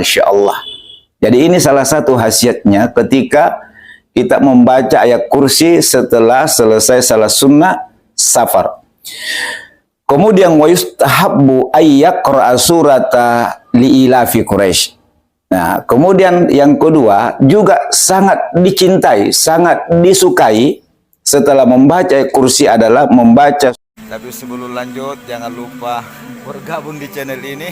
Masya Allah. Jadi ini salah satu khasiatnya ketika kita membaca ayat kursi setelah selesai salat sunnah safar. Kemudian wa yustahabbu ayyaqra'a surata li'ilafi Quraisy. Nah, kemudian yang kedua juga sangat dicintai, sangat disukai setelah membaca ayat kursi adalah membaca. Tapi sebelum lanjut jangan lupa bergabung di channel ini,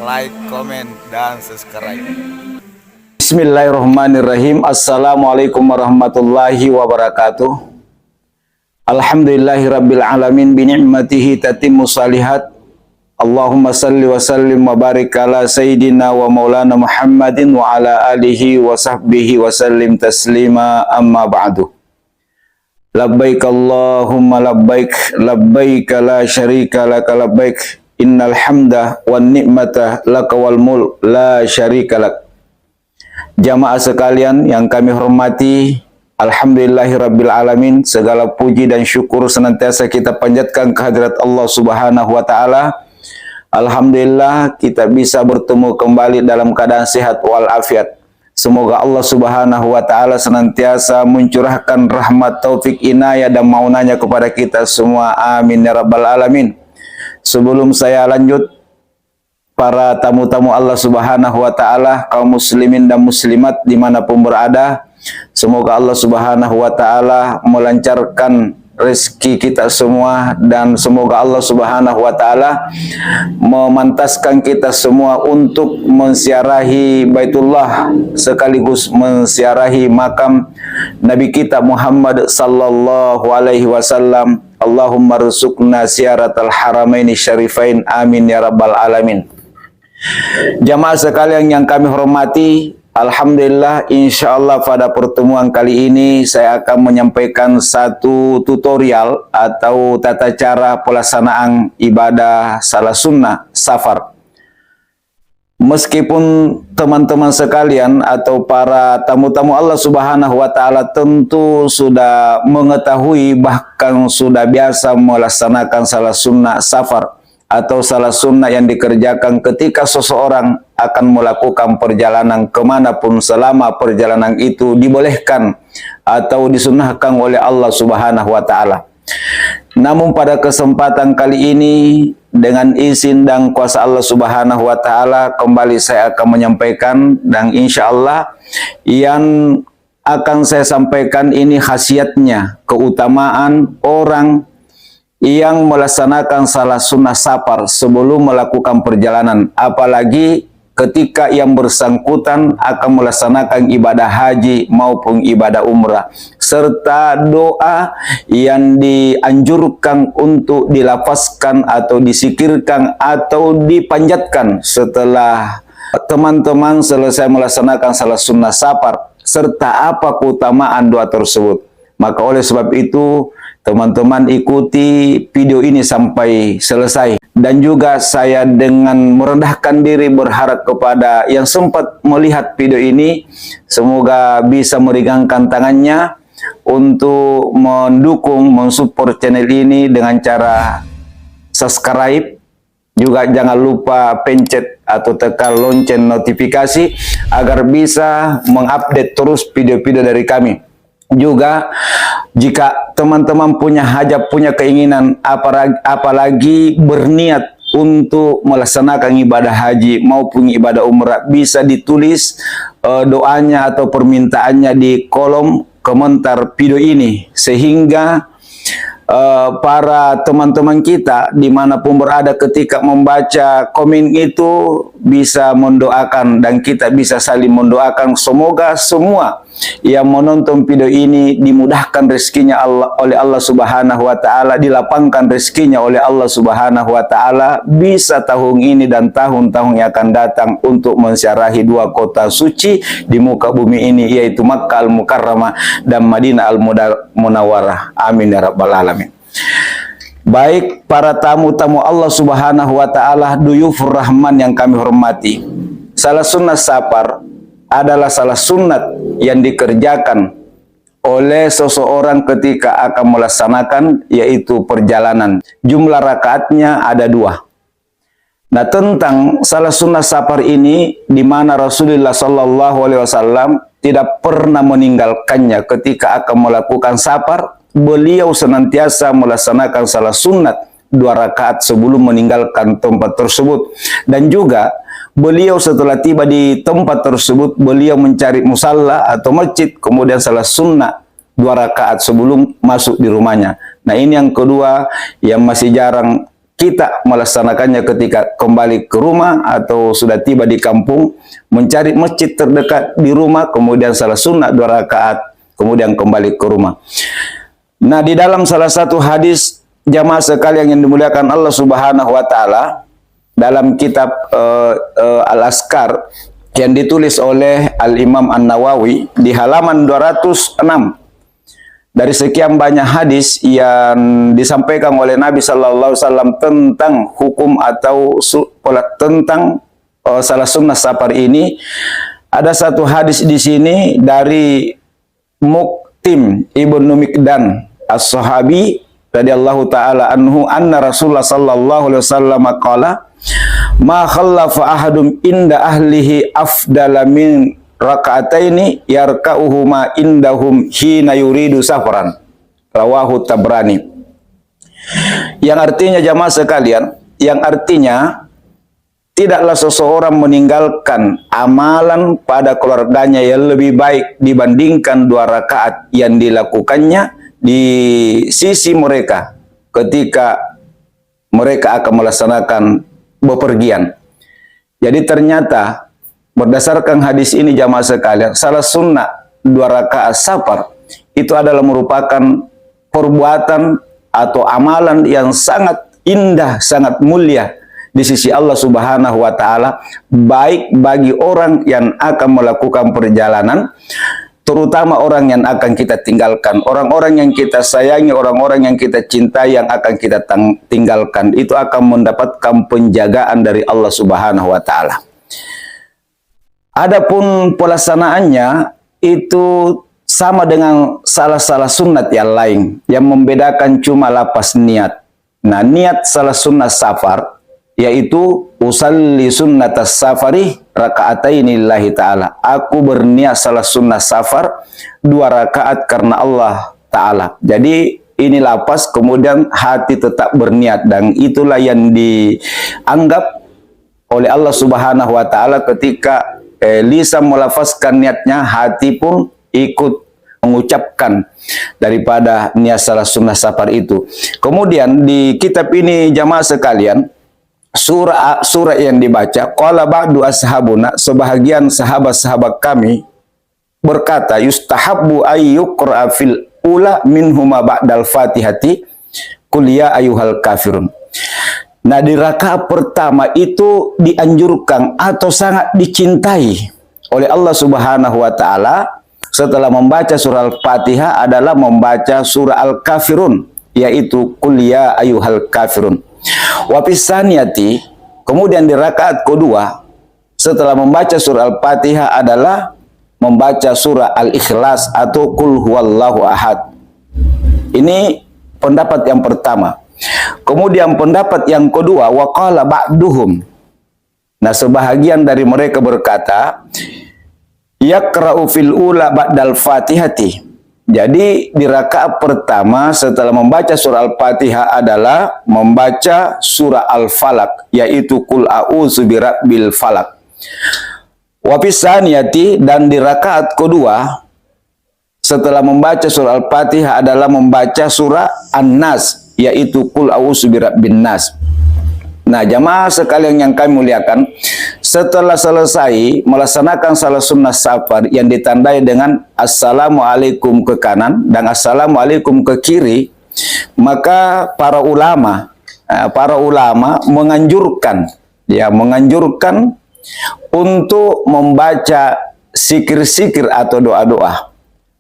like, comment, dan subscribe. Bismillahirrahmanirrahim. Assalamualaikum warahmatullahi wabarakatuh. Alhamdulillahi rabbil alamin bi ni'matihi tatimmu salihat. Allahumma salli wa sallim wa barik ala sayyidina wa maulana Muhammadin wa ala alihi wa sahbihi wa sallim taslima, amma ba'du. Labbaik Allahumma labbaik, labbaik la syarika laka labbaik, innal hamda wan ni'mata laka wal mulk la syarika lak. Jamaah sekalian yang kami hormati, alhamdulillahirabbil alamin, segala puji dan syukur senantiasa kita panjatkan kehadirat Allah Subhanahu wa taala. Alhamdulillah kita bisa bertemu kembali dalam keadaan sehat walafiat. Semoga Allah Subhanahu wa taala senantiasa mencurahkan rahmat, taufik, inayah dan maunanya kepada kita semua. Amin ya rabbal alamin. Sebelum saya lanjut, para tamu-tamu Allah Subhanahu wa taala, kaum muslimin dan muslimat dimanapun berada, semoga Allah Subhanahu wa taala melancarkan rezeki kita semua, dan semoga Allah Subhanahu wa taala memantaskan kita semua untuk menziarahi Baitullah sekaligus menziarahi makam Nabi kita Muhammad sallallahu alaihi wasallam. Allahumma rzuqna ziaratal haramaini syarifain, amin ya rabbal alamin. Jamaah sekalian yang kami hormati, alhamdulillah, insyaallah pada pertemuan kali ini saya akan menyampaikan satu tutorial atau tata cara pelaksanaan ibadah salat sunnah safar. Meskipun teman-teman sekalian atau para tamu-tamu Allah Subhanahu wa taala tentu sudah mengetahui, bahkan sudah biasa melaksanakan salat sunnah safar atau salat sunnah yang dikerjakan ketika seseorang akan melakukan perjalanan kemanapun selama perjalanan itu dibolehkan atau disunnahkan oleh Allah Subhanahu wa taala. Namun pada kesempatan kali ini dengan izin dan kuasa Allah Subhanahu wa taala kembali saya akan menyampaikan, dan insya Allah yang akan saya sampaikan ini khasiatnya, keutamaan orang yang melaksanakan salat sunnah safar sebelum melakukan perjalanan, apalagi ketika yang bersangkutan akan melaksanakan ibadah haji maupun ibadah umrah, serta doa yang dianjurkan untuk dilafazkan atau disikirkan atau dipanjatkan setelah teman-teman selesai melaksanakan salat sunnah safar, serta apa keutamaan doa tersebut. Maka oleh sebab itu teman-teman ikuti video ini sampai selesai. Dan juga saya dengan merendahkan diri berharap kepada yang sempat melihat video ini, semoga bisa meringankan tangannya untuk mendukung, mensupport channel ini dengan cara subscribe. Juga jangan lupa pencet atau tekan lonceng notifikasi agar bisa mengupdate terus video-video dari kami. Juga jika teman-teman punya hajat, punya keinginan, apalagi berniat untuk melaksanakan ibadah haji maupun ibadah umrah, bisa ditulis doanya atau permintaannya di kolom komentar video ini, sehingga para teman-teman kita dimanapun berada ketika membaca komen itu bisa mendoakan, dan kita bisa saling mendoakan. Semoga semua yang menonton video ini dimudahkan rezekinya oleh Allah Subhanahu wa taala, dilapangkan rezekinya oleh Allah Subhanahu wa taala, bisa tahun ini dan tahun-tahun yang akan datang untuk menziarahi dua kota suci di muka bumi ini, yaitu Makkah Al-Mukarramah dan Madinah Al-Munawwarah. Amin ya rabbal alamin. Baik para tamu-tamu Allah Subhanahu wa taala, duyufur rahman yang kami hormati, salat sunnah safar adalah salah sunat yang dikerjakan oleh seseorang ketika akan melaksanakan, yaitu perjalanan. Jumlah rakaatnya ada 2. Nah, tentang salah sunnah safar ini, di mana Rasulullah Sallallahu Alaihi Wasallam tidak pernah meninggalkannya ketika akan melakukan safar. Beliau senantiasa melaksanakan salah sunnat 2 rakaat sebelum meninggalkan tempat tersebut. Dan juga beliau setelah tiba di tempat tersebut, beliau mencari musalla atau masjid, kemudian salah sunnah 2 rakaat sebelum masuk di rumahnya. Nah, ini yang kedua yang masih jarang kita melaksanakannya ketika kembali ke rumah atau sudah tiba di kampung, mencari masjid terdekat di rumah, kemudian salah sunnah 2 rakaat, kemudian kembali ke rumah. Nah, di dalam salah satu hadis, jamaah sekalian yang dimuliakan Allah Subhanahu wa Ta'ala, dalam kitab Al-Azkar yang ditulis oleh Al-Imam An-Nawawi di halaman 206, dari sekian banyak hadis yang disampaikan oleh Nabi Sallallahu Alaihi Wasallam tentang hukum atau tentang salah sunnah safar ini, ada satu hadis di sini dari Muqtim ibnu Mikdan as-sahabi radhiyallahu taala anhu, anna Rasulullah Sallallahu Alaihi Wasallam qala, ma khallafa ahadum inda ahlihi afdala min raka'ataini yarka'uhuma indahum hina yuridu safaran, rawahu Tabrani. Yang artinya, jamaah sekalian, yang artinya tidaklah seseorang meninggalkan amalan pada keluarganya yang lebih baik dibandingkan 2 rakaat yang dilakukannya di sisi mereka ketika mereka akan melaksanakan bepergian. Jadi ternyata berdasarkan hadis ini, jamaah sekalian, salah sunnah 2 rakaat safar itu adalah merupakan perbuatan atau amalan yang sangat indah, sangat mulia di sisi Allah Subhanahu wa Ta'ala, baik bagi orang yang akan melakukan perjalanan, terutama orang yang akan kita tinggalkan, orang-orang yang kita sayangi, orang-orang yang kita cintai yang akan kita tinggalkan, itu akan mendapatkan penjagaan dari Allah Subhanahu wa Ta'ala. Adapun pelaksanaannya itu sama dengan salah sunnat yang lain, yang membedakan cuma lapas niat. Nah, niat salah sunnah safar yaitu usalli sunnatas safari raka'ataini lillahi ta'ala. Aku berniat salah sunnah safar 2 rakaat karena Allah Ta'ala. Jadi ini lapas, kemudian hati tetap berniat, dan itulah yang dianggap oleh Allah Subhanahu wa Ta'ala ketika lisan melafazkan niatnya, hati pun ikut mengucapkan daripada niat salah sunnah safar itu. Kemudian di kitab ini, jamaah sekalian, surah yang dibaca, qala ba'du ashabuna, sebahagian sahabat-sahabat kami berkata, yustahabbu ayyuqra fil ula minhuma ba'dal fatihati qul ya ayyuhal kafirun. Nah, di rakaat pertama itu dianjurkan atau sangat dicintai oleh Allah Subhanahu wa Ta'ala setelah membaca surah Al-Fatihah adalah membaca surah Al-Kafirun, yaitu qul ya ayyuhal kafirun. Wa fisaniyati, kemudian di rakaat kedua setelah membaca surah Al-Fatihah adalah membaca surah Al-Ikhlas atau qul huwallahu ahad. Ini pendapat yang pertama. Kemudian pendapat yang kedua, waqala ba'duhum. Nah, sebahagian dari mereka berkata, yaqra'u fil ula ba'dal fatihati. Jadi di rakaat pertama setelah membaca surah Al-Fatihah adalah membaca surah Al-Falaq, yaitu qul a'udzu birabbil falaq. Wa fisaniyati, dan di rakaat kedua setelah membaca surah Al-Fatihah adalah membaca surah An-Nas, yaitu qul a'udzu birabbin nas. Nah, jamaah sekalian yang kami muliakan, setelah selesai melaksanakan salah sunnah safar yang ditandai dengan assalamualaikum ke kanan dan assalamualaikum ke kiri, maka para ulama menganjurkan untuk membaca zikir-zikir atau doa-doa.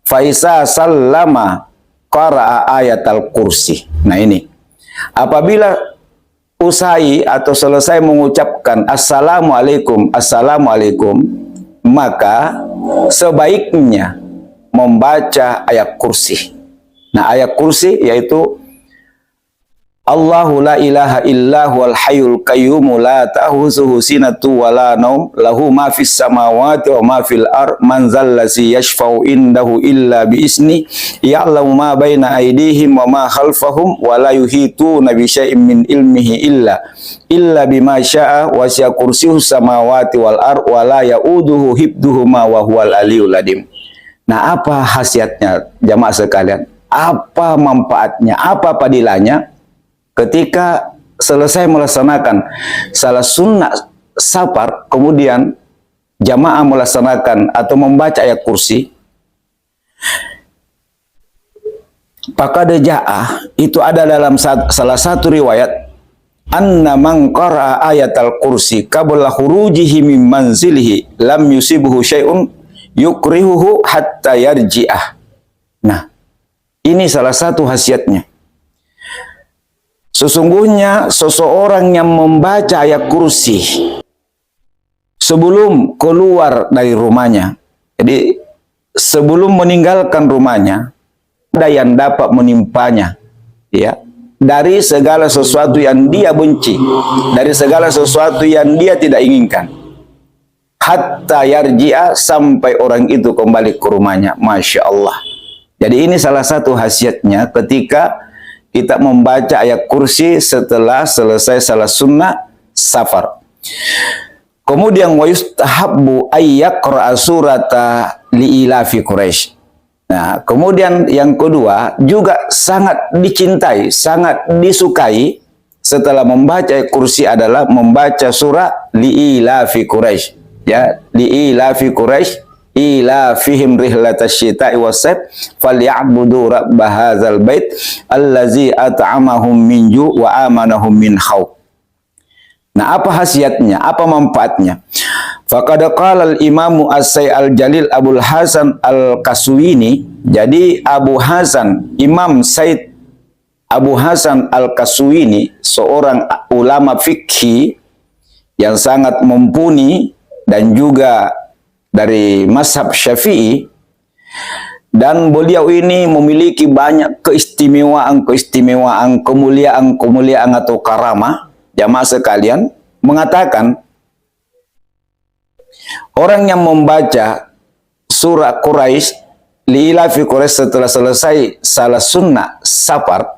Faisa sallama qara'a ayatal kursi. Nah, ini apabila usai atau selesai mengucapkan assalamualaikum, maka sebaiknya membaca ayat kursi. Nah, ayat kursi yaitu, Allahu la ilaha illa huwal hayyul qayyum la ta'khuzuhu sinatun wa la naum lahu ma fis samawati wa ma fil ard man zallazi yashfa'u indahu illa bi izni ya'lamu ma baina aydihim wa ma khalfahum wa la yuhituna bi syai'in min ilmihi illa bima syaa wa sya kursiyus samawati wal ard wa la ya'uduhu hibduhuma wa huwal aliyyul azim. Nah, apa khasiatnya jamaah sekalian? Apa manfaatnya? Apa padilannya? Ketika selesai melaksanakan salat sunnah safar, kemudian jamaah melaksanakan atau membaca ayat kursi, faqad jaa, itu ada dalam salah satu riwayat, anna man qara'a ayatal kursi qabla khurujihi min manzilihi lam yusibuhu syai'un yukrihuhu hatta yarji'ah. Nah, ini salah satu khasiatnya. Sesungguhnya seseorang yang membaca ayat kursi sebelum keluar dari rumahnya, jadi sebelum meninggalkan rumahnya, ada yang dapat menimpanya, ya, dari segala sesuatu yang dia benci, dari segala sesuatu yang dia tidak inginkan. Hatta yarji'a, sampai orang itu kembali ke rumahnya. Masya Allah. Jadi ini salah satu khasiatnya ketika kita membaca ayat kursi setelah selesai salat sunnah safar. Kemudian wa yustahabbu ayyaqra'a surata li'ilafi Quraisy. Nah, kemudian yang kedua juga sangat dicintai, sangat disukai setelah membaca ayat kursi adalah membaca surah li'ilafi Quraisy. Ya, li'ilafi Quraisy ila fihim rihlatash syita'i was-sayf falya'budu rabb hadzal bait allazi at'amahum min ju' wa amanahum min khauf. Nah, apa khasiatnya? Apa manfaatnya? Faqad qala al-Imam As-Sai' al-Jalil Abul Hasan al-Kaswini. Jadi Abu Hasan, Imam Said Abu Hasan al-Kaswini, seorang ulama fikih yang sangat mumpuni dan juga dari mazhab Syafi'i, dan beliau ini memiliki banyak keistimewaan, kemuliaan atau karamah. Jamaah sekalian, mengatakan orang yang membaca surah Quraisy li'ilafi Quraisy setelah selesai salat sunnah safar,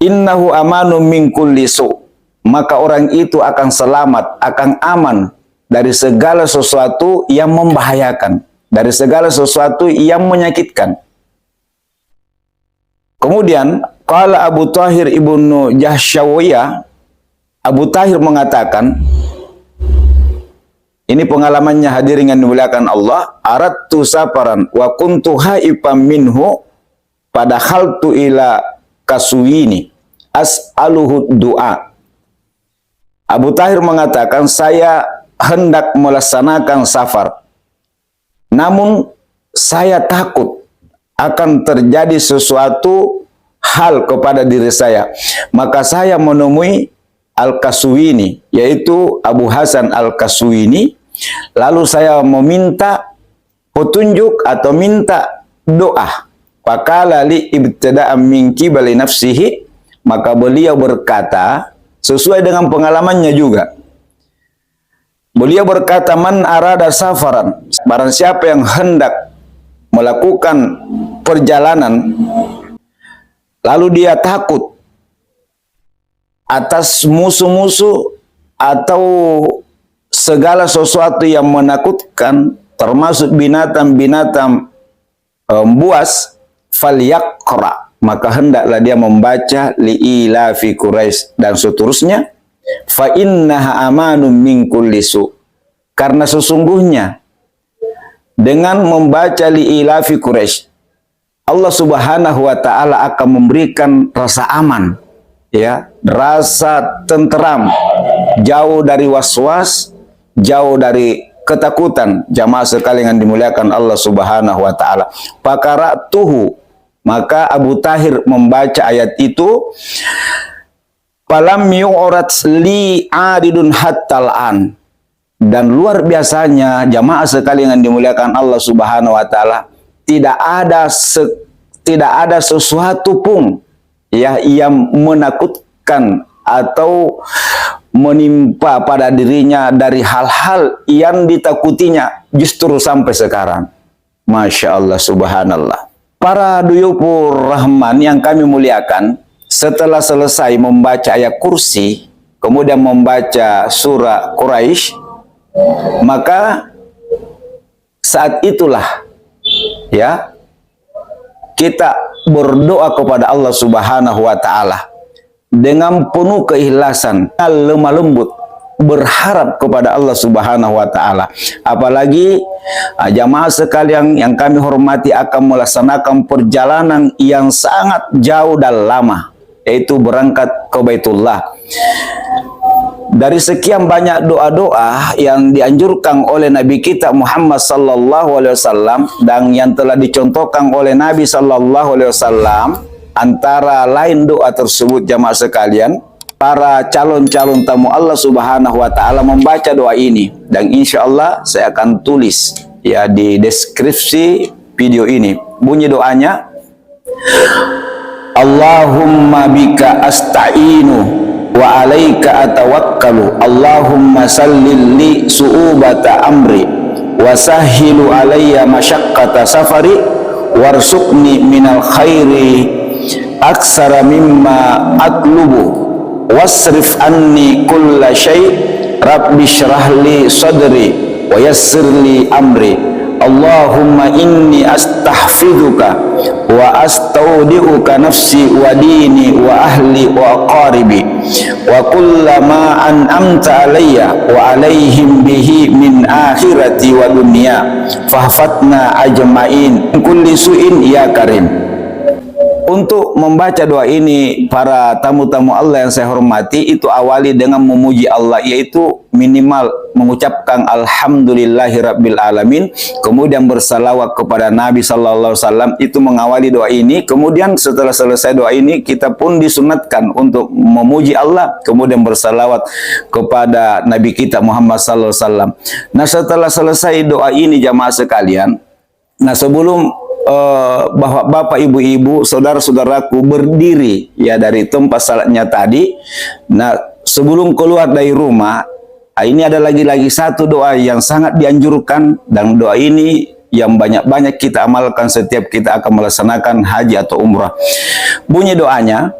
innahu amanu min kulli su', maka orang itu akan selamat, akan aman dari segala sesuatu yang membahayakan, dari segala sesuatu yang menyakitkan. Kemudian, qala Abu Tahir ibnu Jahsyawiyah, Abu Tahir mengatakan, ini pengalamannya hadirin yang dimuliakan Allah, aradtu safaran wa kuntu haifan minhu padakhaltu ila Kaswini as'aluhu du'a. Abu Tahir mengatakan, saya hendak melaksanakan safar, namun saya takut akan terjadi sesuatu hal kepada diri saya. Maka saya menemui Al-Kaswini, yaitu Abu Hasan Al-Kaswini, lalu saya meminta petunjuk atau minta doa. Faqala li ibtida'an min qibali nafsihi, maka beliau berkata sesuai dengan pengalamannya juga. Beliau berkata, man arada safaran, barang siapa yang hendak melakukan perjalanan, lalu dia takut atas musuh-musuh atau segala sesuatu yang menakutkan, termasuk binatang-binatang buas, falyaqra, maka hendaklah dia membaca li'ilafi Quraisy dan seterusnya. Fa innaha amanun min kulli su', karena sesungguhnya dengan membaca li'ilafi Quraisy, Allah Subhanahu wa taala akan memberikan rasa aman, ya, rasa tenteram, jauh dari was-was, jauh dari ketakutan. Jamaah sekalian yang dimuliakan Allah Subhanahu wa taala. Faqara'tuhu, maka Abu Tahir membaca ayat itu, falam yu'rad li adidun hattal an, dan luar biasanya jamaah sekalian yang dimuliakan Allah Subhanahu wa taala, tidak ada sesuatu pun ya yang menakutkan atau menimpa pada dirinya dari hal-hal yang ditakutinya justru sampai sekarang. Masya Allah, subhanallah. Para duyufur rahman yang kami muliakan, setelah selesai membaca ayat kursi, kemudian membaca surah Quraisy, maka saat itulah ya kita berdoa kepada Allah Subhanahu wa taala dengan penuh keikhlasan, lemah lembut, berharap kepada Allah Subhanahu wa taala. Apalagi jamaah sekalian yang kami hormati akan melaksanakan perjalanan yang sangat jauh dan lama, yaitu berangkat ke Baitullah. Dari sekian banyak doa-doa yang dianjurkan oleh Nabi kita Muhammad sallallahu alaihi wasallam dan yang telah dicontohkan oleh Nabi sallallahu alaihi wasallam, antara lain doa tersebut jamaah sekalian, para calon-calon tamu Allah Subhanahu wa taala membaca doa ini, dan insya Allah saya akan tulis ya di deskripsi video ini. Bunyi doanya, Allahumma bika asta'inu wa alaika atawakkalu, Allahumma sallil li su'ubata amri wa sahhilu alayya masyaqqata safari warsuqni minal khairi aksara mimma atlubu wasrif anni kulla syai' rabbi syrah li sadri wa yassir li amri, Allahumma inni astahfiduka wa astaudi'uka nafsi wa dini wa ahli wa aqaribi wa kullama an'amta alayya wa alaihim bihi min akhirati wa dunya fahfatna ajma'in kulli su'in ya karim. Untuk membaca doa ini, para tamu-tamu Allah yang saya hormati, itu awali dengan memuji Allah, yaitu minimal mengucapkan Alhamdulillahirabbil alamin, kemudian bersalawat kepada Nabi sallallahu alaihi wasallam. Itu mengawali doa ini. Kemudian setelah selesai doa ini, kita pun disunatkan untuk memuji Allah, kemudian bersalawat kepada Nabi kita Muhammad sallallahu alaihi wasallam. Nah, setelah selesai doa ini jamaah sekalian, nah sebelum bapak, ibu-ibu, saudara-saudaraku berdiri ya dari tempat salatnya tadi, nah sebelum keluar dari rumah, ini ada lagi satu doa yang sangat dianjurkan, dan doa ini yang banyak-banyak kita amalkan setiap kita akan melaksanakan haji atau umrah. Bunyi doanya,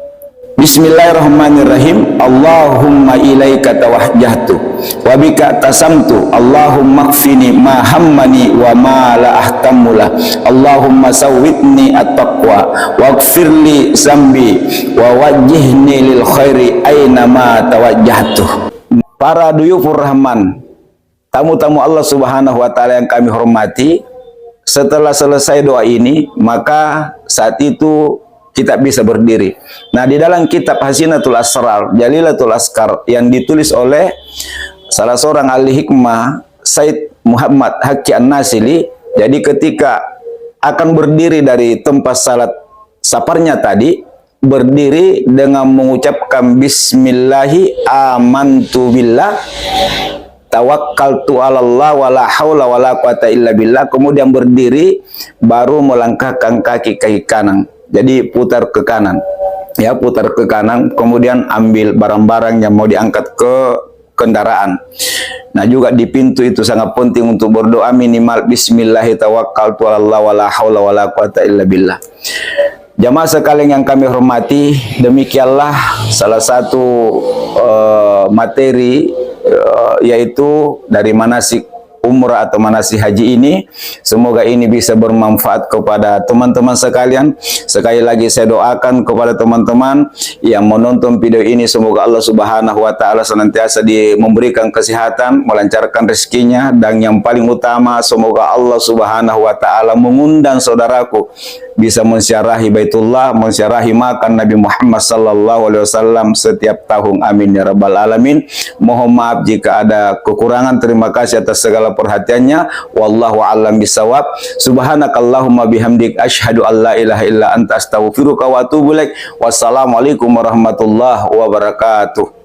Bismillahirrahmanirrahim. Allahumma ilaika tawajjahtu wa bika tasamtu, Allahumma kfini ma hammani wa ma la ahtamula, Allahumma sawwitni at-taqwa waghfirli zambi wa wajjihni lil khairi aina ma tawajjahtu. Para duyufur rahman, tamu-tamu Allah Subhanahu wa taala yang kami hormati, setelah selesai doa ini, maka saat itu kita bisa berdiri. Nah, di dalam kitab Hasinatul Asrar Jalilatul Askar yang ditulis oleh salah seorang ahli hikmah, Said Muhammad Haqqi An-Nasili, jadi ketika akan berdiri dari tempat salat safarnya tadi, berdiri dengan mengucapkan Bismillahi amantu billah tawakkaltu 'alallah wala haula wala quwata illa billah, kemudian berdiri baru melangkahkan kaki kanan. Jadi putar ke kanan, ya putar ke kanan, kemudian ambil barang-barang yang mau diangkat ke kendaraan. Nah, juga di pintu itu sangat penting untuk berdoa minimal Bismillahi tawakkaltu 'alallah wala haula wala quwata illa billah. Jamaah sekalian yang kami hormati, demikianlah salah satu materi yaitu dari manasik umrah atau manasik haji ini. Semoga ini bisa bermanfaat kepada teman-teman sekalian. Sekali lagi saya doakan kepada teman-teman yang menonton video ini, semoga Allah Subhanahu wa taala senantiasa memberikan kesehatan, melancarkan rezekinya, dan yang paling utama semoga Allah Subhanahu wa taala mengundang saudaraku bisa mensyarahi Baitullah, mensyarahi makan Nabi Muhammad sallallahu alaihi wasallam setiap tahun. Amin ya rabbal alamin. Mohon maaf jika ada kekurangan. Terima kasih atas segala perhatiannya. Wallahu a'lam bisawab. Subhanakallahumma bihamdik asyhadu an la ilaha illa anta astaghfiruka wa atubu ilaik. Wassalamualaikum warahmatullahi wabarakatuh.